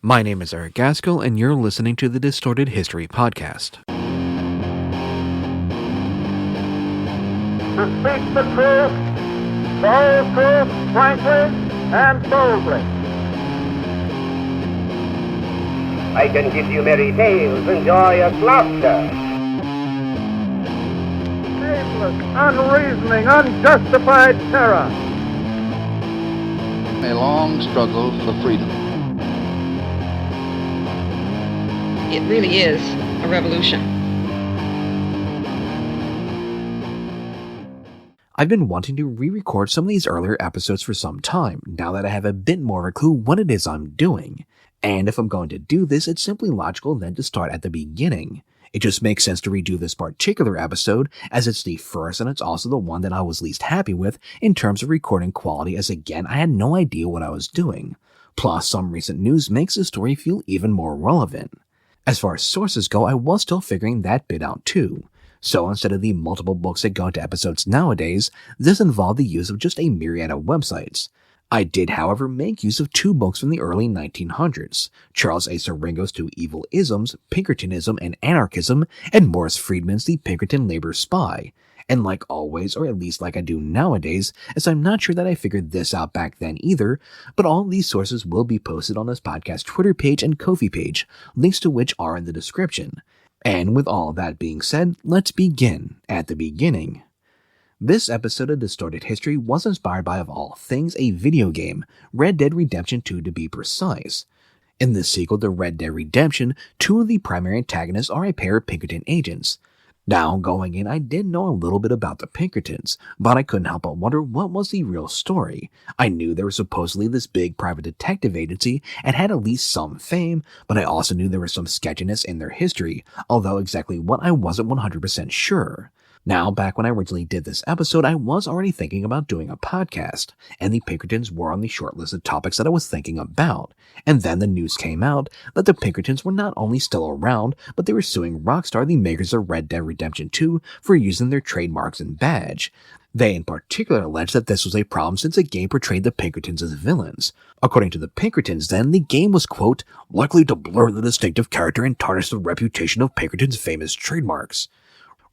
My name is Eric Gaskell, and you're listening to the Distorted History Podcast. To speak the truth, the whole truth, frankly and boldly. I can give you merry tales and joyous laughter. Shameless, unreasoning, unjustified terror. A long struggle for freedom. It really is a revolution. I've been wanting to re-record some of these earlier episodes for some time, now that I have a bit more of a clue what it is I'm doing. And if I'm going to do this, it's simply logical then to start at the beginning. It just makes sense to redo this particular episode, as it's the first and it's also the one that I was least happy with in terms of recording quality, as again I had no idea what I was doing. Plus, some recent news makes the story feel even more relevant. As far as sources go, I was still figuring that bit out too. So instead of the multiple books that go into episodes nowadays, this involved the use of just a myriad of websites. I did, however, make use of two books from the early 1900s, Charles A. Siringo's Two Evil Isms, Pinkertonism and Anarchism, and Morris Friedman's The Pinkerton Labor Spy. And like always, or at least like I do nowadays, as I'm not sure that I figured this out back then either, but all these sources will be posted on this podcast Twitter page and Ko-fi page, links to which are in the description. And with all that being said, let's begin at the beginning. This episode of Distorted History was inspired by, of all things, a video game, Red Dead Redemption 2 to be precise. In this sequel to Red Dead Redemption, two of the primary antagonists are a pair of Pinkerton agents. Now, going in, I did know a little bit about the Pinkertons, but I couldn't help but wonder what was the real story. I knew there was supposedly this big private detective agency and had at least some fame, but I also knew there was some sketchiness in their history, although exactly what I wasn't 100% sure. Now, back when I originally did this episode, I was already thinking about doing a podcast, and the Pinkertons were on the short list of topics that I was thinking about. And then the news came out that the Pinkertons were not only still around, but they were suing Rockstar, the makers of Red Dead Redemption 2, for using their trademarks and badge. They in particular alleged that this was a problem since the game portrayed the Pinkertons as villains. According to the Pinkertons then, the game was, quote, likely to blur the distinctive character and tarnish the reputation of Pinkerton's famous trademarks.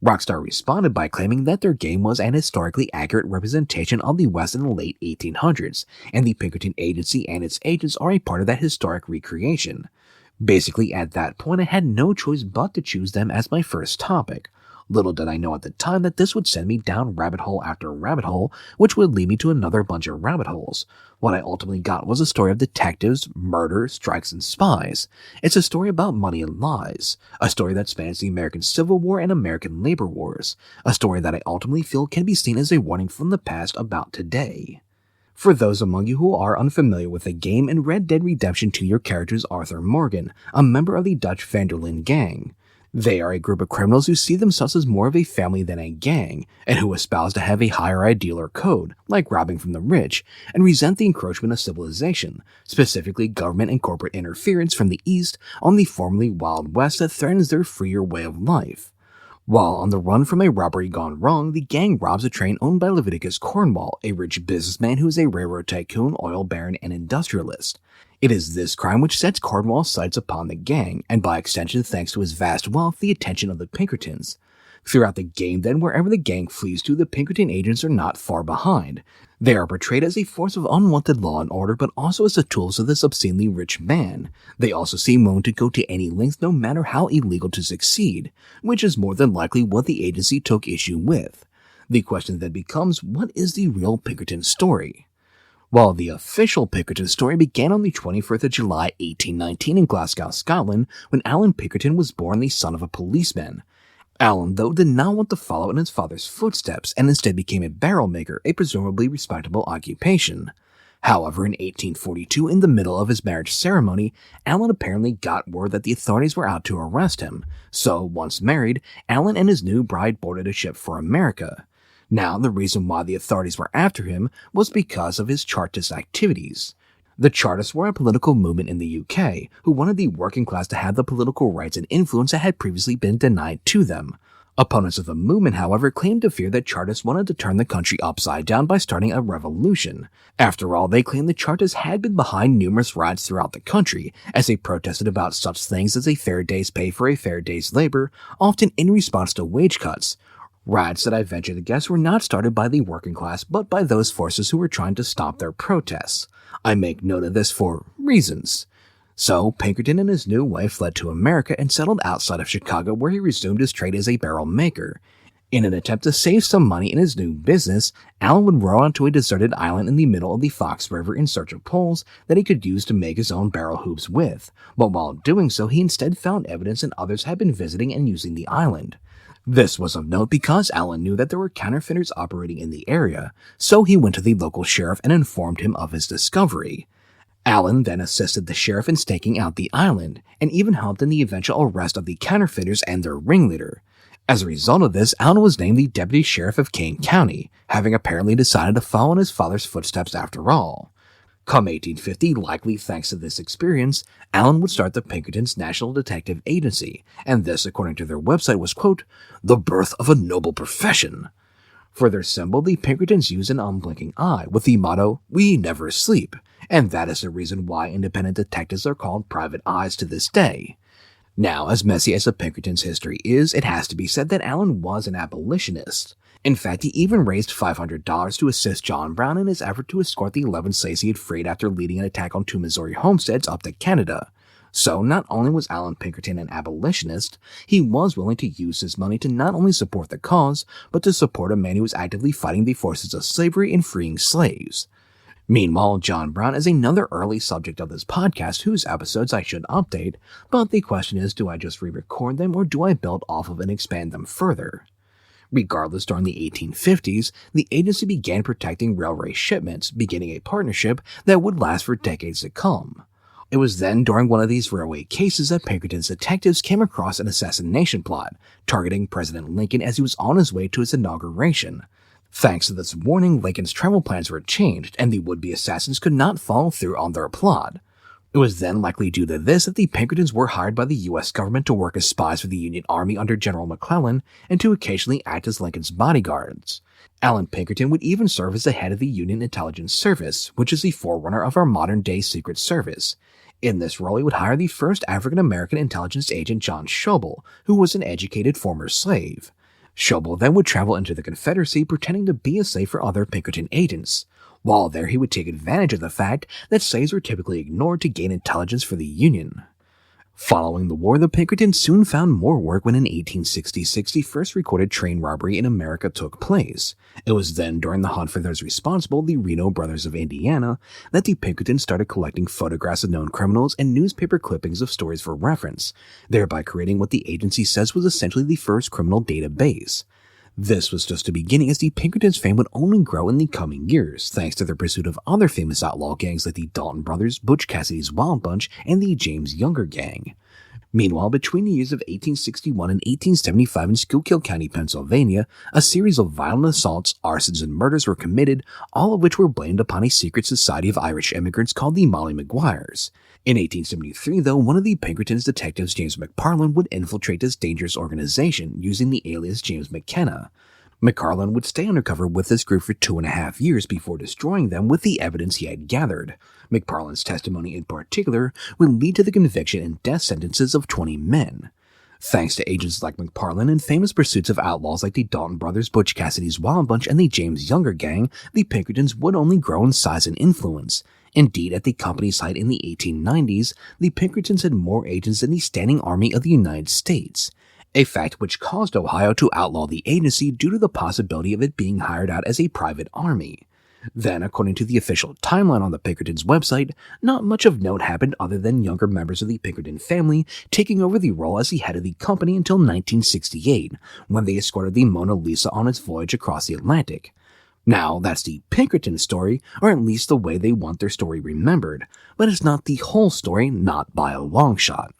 Rockstar responded by claiming that their game was an historically accurate representation of the West in the late 1800s, and the Pinkerton Agency and its agents are a part of that historic recreation. Basically, at that point, I had no choice but to choose them as my first topic. Little did I know at the time that this would send me down rabbit hole after rabbit hole, which would lead me to another bunch of rabbit holes. What I ultimately got was a story of detectives, murder, strikes, and spies. It's a story about money and lies. A story that spans the American Civil War and American labor wars. A story that I ultimately feel can be seen as a warning from the past about today. For those among you who are unfamiliar with the game, in Red Dead Redemption 2 your character is Arthur Morgan, a member of the Dutch Van der Linde gang. They are a group of criminals who see themselves as more of a family than a gang, and who espouse to have a higher ideal or code, like robbing from the rich, and resent the encroachment of civilization, specifically government and corporate interference from the East on the formerly Wild West that threatens their freer way of life. While on the run from a robbery gone wrong, the gang robs a train owned by Leviticus Cornwall, a rich businessman who is a railroad tycoon, oil baron, and industrialist. It is this crime which sets Cornwall's sights upon the gang, and by extension, thanks to his vast wealth, the attention of the Pinkertons. Throughout the game, then, wherever the gang flees to, the Pinkerton agents are not far behind. They are portrayed as a force of unwanted law and order, but also as the tools of this obscenely rich man. They also seem willing to go to any length, no matter how illegal, to succeed, which is more than likely what the agency took issue with. The question then becomes, what is the real Pinkerton story? Well, the official Pinkerton story began on the 24th of July 1819 in Glasgow, Scotland, when Alan Pinkerton was born, the son of a policeman. Alan, though, did not want to follow in his father's footsteps, and instead became a barrel maker, a presumably respectable occupation. However, in 1842, in the middle of his marriage ceremony, Alan apparently got word that the authorities were out to arrest him, so, once married, Alan and his new bride boarded a ship for America. Now, the reason why the authorities were after him was because of his Chartist activities. The Chartists were a political movement in the UK who wanted the working class to have the political rights and influence that had previously been denied to them. Opponents of the movement, however, claimed to fear that Chartists wanted to turn the country upside down by starting a revolution. After all, they claimed the Chartists had been behind numerous riots throughout the country, as they protested about such things as a fair day's pay for a fair day's labor, often in response to wage cuts. Riots that I venture to guess were not started by the working class, but by those forces who were trying to stop their protests. I make note of this for reasons. So, Pinkerton and his new wife fled to America and settled outside of Chicago, where he resumed his trade as a barrel maker. In an attempt to save some money in his new business, Allen would row onto a deserted island in the middle of the Fox River in search of poles that he could use to make his own barrel hoops with, but while doing so he instead found evidence that others had been visiting and using the island. This was of note because Allen knew that there were counterfeiters operating in the area, so he went to the local sheriff and informed him of his discovery. Allen then assisted the sheriff in staking out the island, and even helped in the eventual arrest of the counterfeiters and their ringleader. As a result of this, Allen was named the deputy sheriff of Kane County, having apparently decided to follow in his father's footsteps after all. Come 1850, likely thanks to this experience, Allen would start the Pinkerton's National Detective Agency, and this, according to their website, was, quote, the birth of a noble profession. For their symbol, the Pinkertons use an unblinking eye, with the motto, we never sleep, and that is the reason why independent detectives are called private eyes to this day. Now, as messy as the Pinkertons' history is, it has to be said that Allen was an abolitionist. In fact, he even raised $500 to assist John Brown in his effort to escort the 11 slaves he had freed after leading an attack on 2 Missouri homesteads up to Canada. So, not only was Allen Pinkerton an abolitionist, he was willing to use his money to not only support the cause, but to support a man who was actively fighting the forces of slavery and freeing slaves. Meanwhile, John Brown is another early subject of this podcast whose episodes I should update, but the question is, do I just re-record them or do I build off of and expand them further? Regardless, during the 1850s, the agency began protecting railway shipments, beginning a partnership that would last for decades to come. It was then during one of these railway cases that Pinkerton's detectives came across an assassination plot, targeting President Lincoln as he was on his way to his inauguration. Thanks to this warning, Lincoln's travel plans were changed, and the would-be assassins could not follow through on their plot. It was then likely due to this that the Pinkertons were hired by the U.S. government to work as spies for the Union Army under General McClellan and to occasionally act as Lincoln's bodyguards. Allen Pinkerton would even serve as the head of the Union Intelligence Service, which is the forerunner of our modern-day Secret Service. In this role, he would hire the first African-American intelligence agent, John Schobel, who was an educated former slave. Schobel then would travel into the Confederacy pretending to be a slave for other Pinkerton agents. While there, he would take advantage of the fact that slaves were typically ignored to gain intelligence for the Union. Following the war, the Pinkertons soon found more work when in 1866 the first recorded train robbery in America took place. It was then during the hunt for those responsible, the Reno brothers of Indiana, that the Pinkertons started collecting photographs of known criminals and newspaper clippings of stories for reference, thereby creating what the agency says was essentially the first criminal database. This was just the beginning, as the Pinkertons' fame would only grow in the coming years, thanks to their pursuit of other famous outlaw gangs like the Dalton Brothers, Butch Cassidy's Wild Bunch, and the James Younger Gang. Meanwhile, between the years of 1861 and 1875 in Schuylkill County, Pennsylvania, a series of violent assaults, arsons, and murders were committed, all of which were blamed upon a secret society of Irish immigrants called the Molly Maguires. In 1873, though, one of the Pinkerton's detectives, James McParland, would infiltrate this dangerous organization using the alias James McKenna. McParland would stay undercover with this group for 2.5 years before destroying them with the evidence he had gathered. McParland's testimony in particular would lead to the conviction and death sentences of 20 men. Thanks to agents like McParland and famous pursuits of outlaws like the Dalton Brothers, Butch Cassidy's Wild Bunch, and the James Younger Gang, the Pinkertons would only grow in size and influence. Indeed, at the company's height in the 1890s, the Pinkertons had more agents than the Standing Army of the United States, a fact which caused Ohio to outlaw the agency due to the possibility of it being hired out as a private army. Then, according to the official timeline on the Pinkertons' website, not much of note happened other than younger members of the Pinkerton family taking over the role as the head of the company until 1968, when they escorted the Mona Lisa on its voyage across the Atlantic. Now, that's the Pinkerton story, or at least the way they want their story remembered, but it's not the whole story, not by a long shot.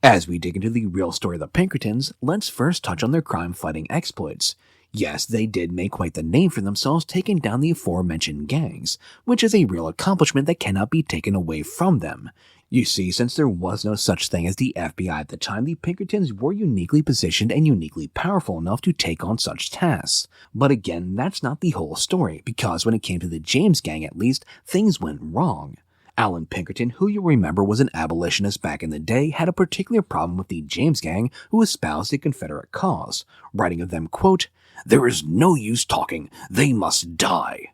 As we dig into the real story of the Pinkertons, let's first touch on their crime-fighting exploits. Yes, they did make quite the name for themselves taking down the aforementioned gangs, which is a real accomplishment that cannot be taken away from them. You see, since there was no such thing as the FBI at the time, the Pinkertons were uniquely positioned and uniquely powerful enough to take on such tasks. But again, that's not the whole story, because when it came to the James gang at least, things went wrong. Alan Pinkerton, who you'll remember was an abolitionist back in the day, had a particular problem with the James gang who espoused the Confederate cause, writing of them, quote, "There is no use talking, they must die."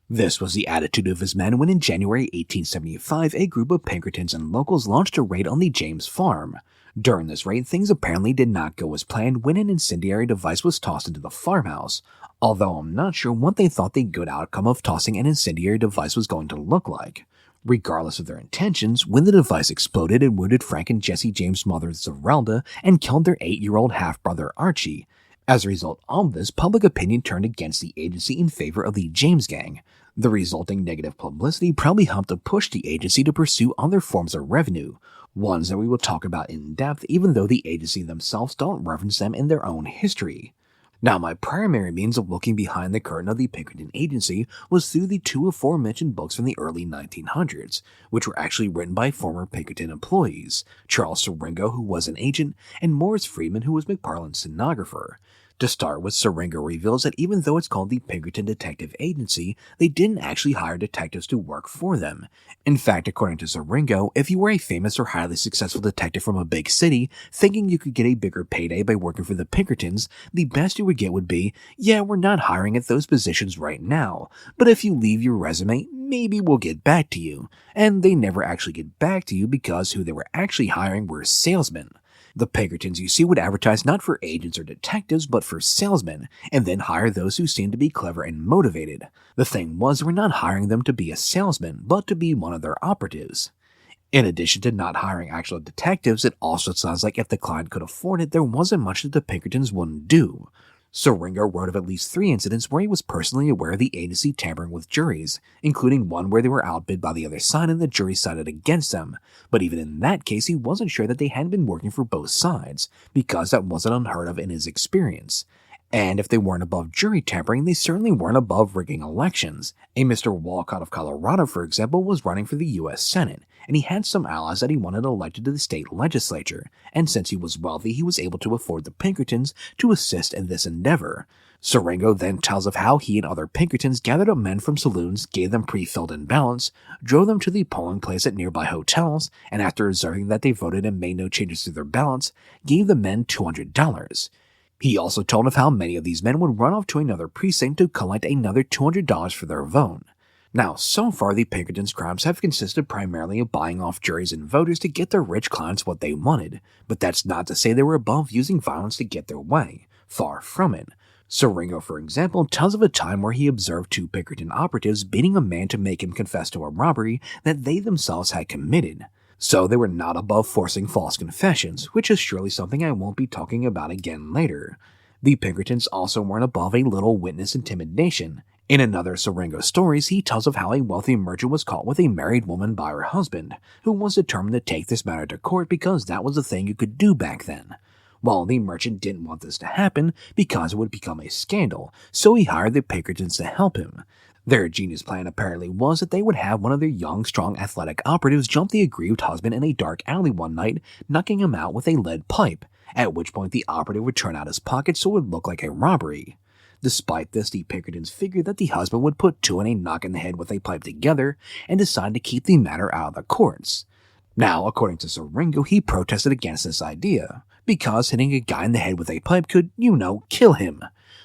This was the attitude of his men when in January 1875 a group of Pinkertons and locals launched a raid on the James farm. During this raid, things apparently did not go as planned when an incendiary device was tossed into the farmhouse, although I'm not sure what they thought the good outcome of tossing an incendiary device was going to look like. Regardless of their intentions, when the device exploded, it wounded Frank and Jesse James' mother Zerelda and killed their 8-year-old half-brother Archie. As a result of this, public opinion turned against the agency in favor of the James gang. The resulting negative publicity probably helped to push the agency to pursue other forms of revenue, ones that we will talk about in depth even though the agency themselves don't reference them in their own history. Now, my primary means of looking behind the curtain of the Pinkerton Agency was through the two aforementioned books from the early 1900s, which were actually written by former Pinkerton employees, Charles Siringo, who was an agent, and Morris Freeman, who was McParland's stenographer. To start with, Siringo reveals that even though it's called the Pinkerton Detective Agency, they didn't actually hire detectives to work for them. In fact, according to Siringo, if you were a famous or highly successful detective from a big city, thinking you could get a bigger payday by working for the Pinkertons, the best you would get would be, yeah, we're not hiring at those positions right now, but if you leave your resume, maybe we'll get back to you. And they never actually get back to you because who they were actually hiring were salesmen. The Pinkertons, you see, would advertise not for agents or detectives, but for salesmen, and then hire those who seemed to be clever and motivated. The thing was, we're not hiring them to be a salesman, but to be one of their operatives. In addition to not hiring actual detectives, it also sounds like if the client could afford it, there wasn't much that the Pinkertons wouldn't do. Siringo wrote of at least 3 incidents where he was personally aware of the agency tampering with juries, including one where they were outbid by the other side and the jury sided against them. But even in that case, he wasn't sure that they hadn't been working for both sides, because that wasn't unheard of in his experience. And if they weren't above jury tampering, they certainly weren't above rigging elections. A Mr. Walcott of Colorado, for example, was running for the U.S. Senate, and he had some allies that he wanted elected to the state legislature, and since he was wealthy, he was able to afford the Pinkertons to assist in this endeavor. Siringo then tells of how he and other Pinkertons gathered up men from saloons, gave them pre-filled in ballots, drove them to the polling place at nearby hotels, and after observing that they voted and made no changes to their ballots, gave the men $200. He also told of how many of these men would run off to another precinct to collect another $200 for their vote. Now, so far the Pinkertons' crimes have consisted primarily of buying off juries and voters to get their rich clients what they wanted, but that's not to say they were above using violence to get their way. Far from it. Siringo, for example, tells of a time where he observed 2 Pinkerton operatives beating a man to make him confess to a robbery that they themselves had committed. So they were not above forcing false confessions, which is surely something I won't be talking about again later. The Pinkertons also weren't above a little witness intimidation. In another Siringo stories, he tells of how a wealthy merchant was caught with a married woman by her husband, who was determined to take this matter to court because that was the thing you could do back then. Well, the merchant didn't want this to happen because it would become a scandal, so he hired the Pinkertons to help him. Their genius plan apparently was that they would have one of their young, strong, athletic operatives jump the aggrieved husband in a dark alley one night, knocking him out with a lead pipe, at which point the operative would turn out his pocket so it would look like a robbery. Despite this, the Pinkertons figured that the husband would put 2 and a knock in the head with a pipe together and decide to keep the matter out of the courts. Now, according to Siringo, he protested against this idea, because hitting a guy in the head with a pipe could, kill him.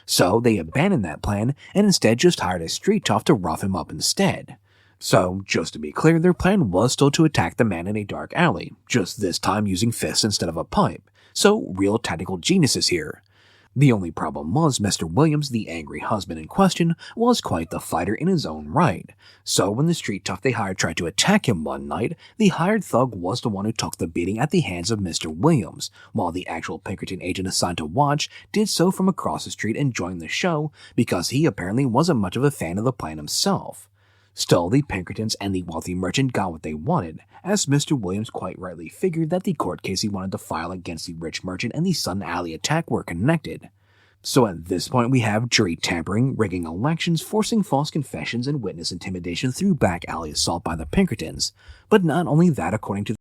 So they abandoned that plan and instead just hired a street tough to rough him up instead. So, just to be clear, their plan was still to attack the man in a dark alley, just this time using fists instead of a pipe. So, real tactical geniuses here. The only problem was Mr. Williams, the angry husband in question, was quite the fighter in his own right. So when the street tough they hired tried to attack him one night, the hired thug was the one who took the beating at the hands of Mr. Williams, while the actual Pinkerton agent assigned to watch did so from across the street enjoying the show because he apparently wasn't much of a fan of the plan himself. Still, the Pinkertons and the wealthy merchant got what they wanted, as Mr. Williams quite rightly figured that the court case he wanted to file against the rich merchant and the Sun Alley attack were connected. So at this point we have jury tampering, rigging elections, forcing false confessions, and witness intimidation through back alley assault by the Pinkertons. But not only that, according to